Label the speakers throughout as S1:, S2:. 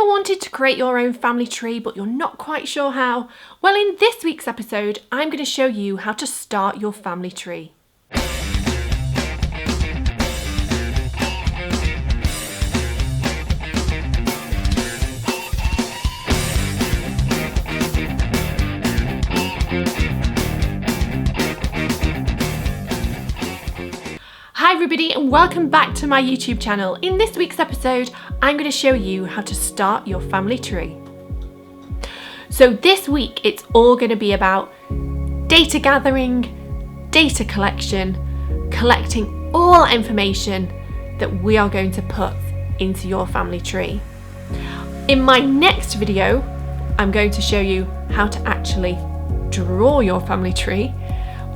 S1: Ever wanted to create your own family tree but you're not quite sure how? Well, in this week's episode, I'm going to show you how to start your family tree. Hi everybody and welcome back to my YouTube channel. In this week's episode, I'm going to show you how to start your family tree. So this week, it's all going to be about data gathering, data collection, collecting all that information that we are going to put into your family tree. In my next video, I'm going to show you how to actually draw your family tree.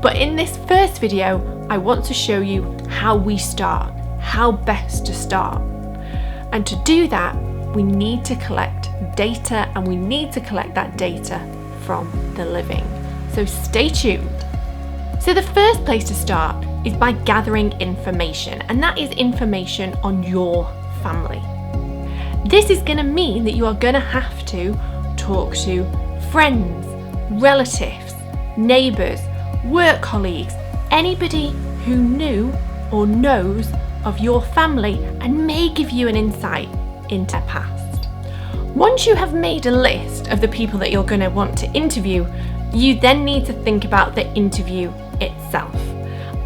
S1: But in this first video, I want to show you how we start, how best to start. And to do that, we need to collect data, and we need to collect that data from the living. So stay tuned. So the first place to start is by gathering information, and that is information on your family. This is going to mean that you are going to have to talk to friends, relatives, neighbours, work colleagues, anybody who knew or knows of your family and may give you an insight into their past. Once you have made a list of the people that you're going to want to interview, you then need to think about the interview itself.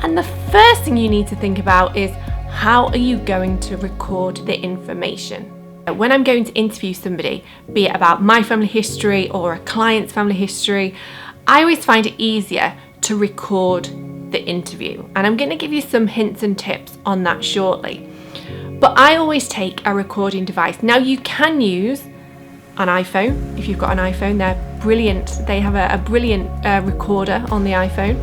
S1: And the first thing you need to think about is, how are you going to record the information? When I'm going to interview somebody, be it about my family history or a client's family history, I always find it easier to record the interview, and I'm going to give you some hints and tips on that shortly. But I always take a recording device. Now you can use an iPhone. If you've got an iPhone, they're brilliant. They have a brilliant recorder on the iPhone.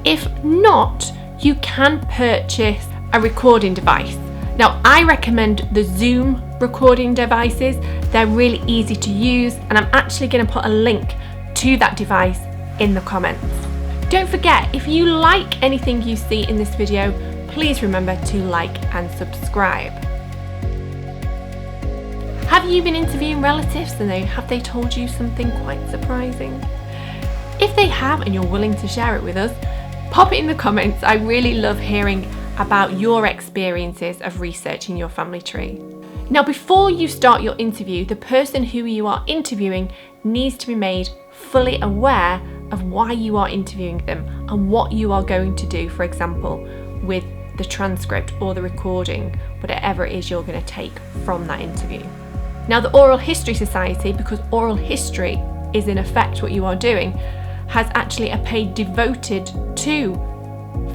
S1: If not, you can purchase a recording device. Now I recommend the Zoom recording devices. They're really easy to use, and I'm actually going to put a link to that device in the comments. Don't forget, if you like anything you see in this video, please remember to like and subscribe. Have you been interviewing relatives and have they told you something quite surprising? If they have and you're willing to share it with us, pop it in the comments. I really love hearing about your experiences of researching your family tree. Now, before you start your interview, the person who you are interviewing needs to be made fully aware of why you are interviewing them and what you are going to do, for example, with the transcript or the recording, whatever it is you're going to take from that interview. Now, the Oral History Society, because oral history is in effect what you are doing, has actually a page devoted to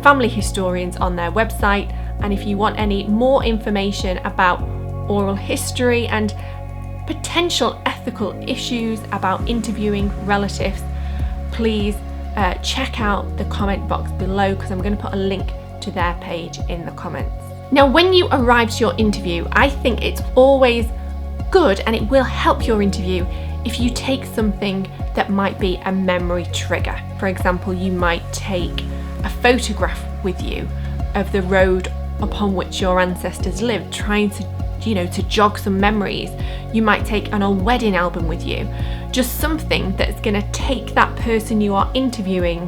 S1: family historians on their website. And if you want any more information about oral history and potential ethical issues about interviewing relatives, please check out the comment box below, because I'm going to put a link to their page in the comments. Now, when you arrive to your interview, I think it's always good, and it will help your interview, if you take something that might be a memory trigger. For example, you might take a photograph with you of the road upon which your ancestors lived, trying to jog some memories. You might take an old wedding album with you, just something that's going to take that person you are interviewing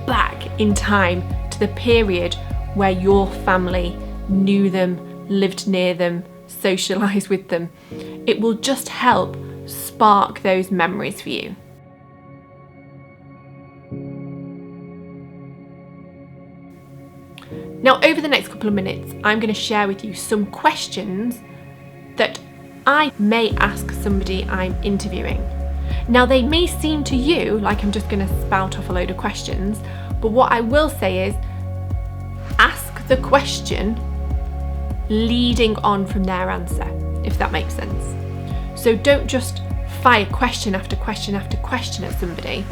S1: back in time to the period where your family knew them, lived near them, socialised with them. It will just help spark those memories for you. Now, over the next couple of minutes, I'm going to share with you some questions that I may ask somebody I'm interviewing. Now, they may seem to you like I'm just going to spout off a load of questions, but what I will say is, ask the question leading on from their answer, if that makes sense. So don't just fire question after question after question at somebody.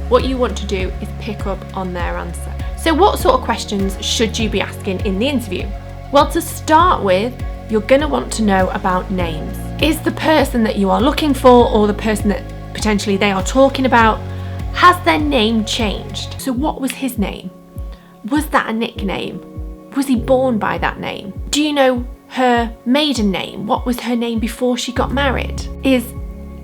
S1: What you want to do is pick up on their answer. So what sort of questions should you be asking in the interview? Well, to start with, you're going to want to know about names. Is the person that you are looking for, or the person that potentially they are talking about, has their name changed? So what was his name? Was that a nickname? Was he born by that name? Do you know her maiden name? What was her name before she got married? Is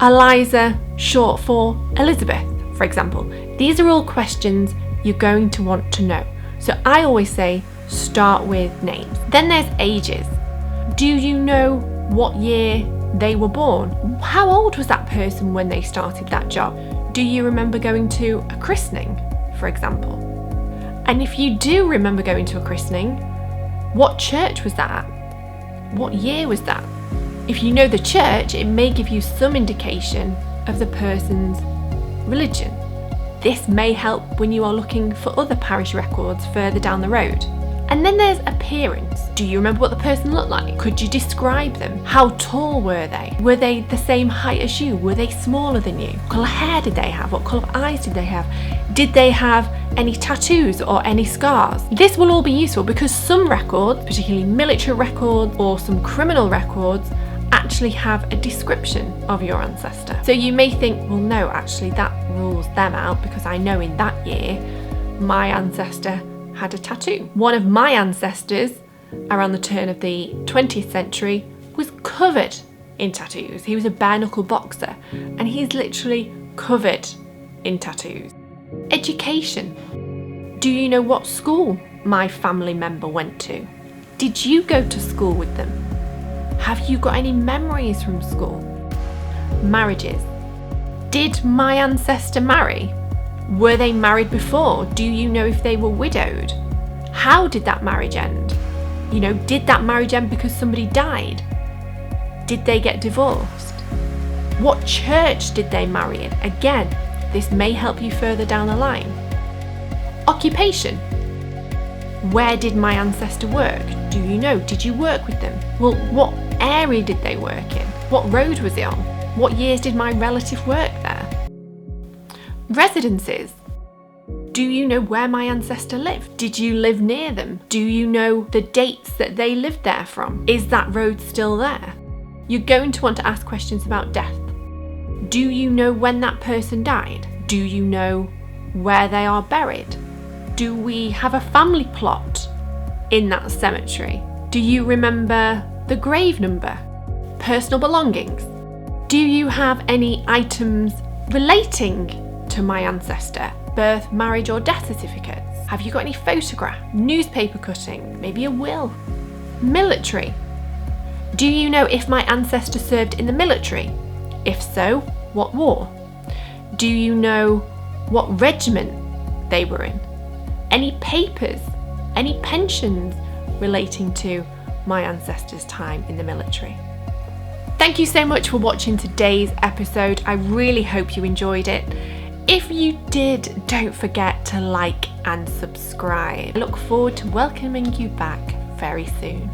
S1: Eliza short for Elizabeth, for example? These are all questions you're going to want to know. So I always say start with names. Then there's ages. Do you know what year they were born? How old was that person when they started that job? Do you remember going to a christening, for example? And if you do remember going to a christening, what church was that at? What year was that? If you know the church, it may give you some indication of the person's religion. This may help when you are looking for other parish records further down the road. And then there's appearance. Do you remember what the person looked like? Could you describe them? How tall were they? Were they the same height as you? Were they smaller than you? What colour hair did they have? What colour of eyes did they have? Did they have any tattoos or any scars? This will all be useful because some records, particularly military records or some criminal records, actually have a description of your ancestor. So you may think, well, no, actually that rules them out because I know in that year my ancestor had a tattoo. One of my ancestors around the turn of the 20th century was covered in tattoos. He was a bare knuckle boxer and he's literally covered in tattoos. Education. Do you know what school my family member went to? Did you go to school with them? Have you got any memories from school? Marriages. Did my ancestor marry? Were they married before? Do you know if they were widowed? How did that marriage end? You know, did that marriage end because somebody died? Did they get divorced? What church did they marry in? Again, this may help you further down the line. Occupation. Where did my ancestor work? Do you know? Did you work with them? Well, what area did they work in? What road was it on? What years did my relative work there? Residences. Do you know where my ancestor lived? Did you live near them? Do you know the dates that they lived there from? Is that road still there? You're going to want to ask questions about death. Do you know when that person died? Do you know where they are buried? Do we have a family plot in that cemetery? Do you remember the grave number? Personal belongings. Do you have any items relating to my ancestor? Birth, marriage or death certificates? Have you got any photograph, newspaper cutting, maybe a will? Military. Do you know if my ancestor served in the military? If so, what war? Do you know what regiment they were in? Any papers, any pensions relating to my ancestor's time in the military? Thank you so much for watching today's episode. I really hope you enjoyed it. If you did, don't forget to like and subscribe. I look forward to welcoming you back very soon.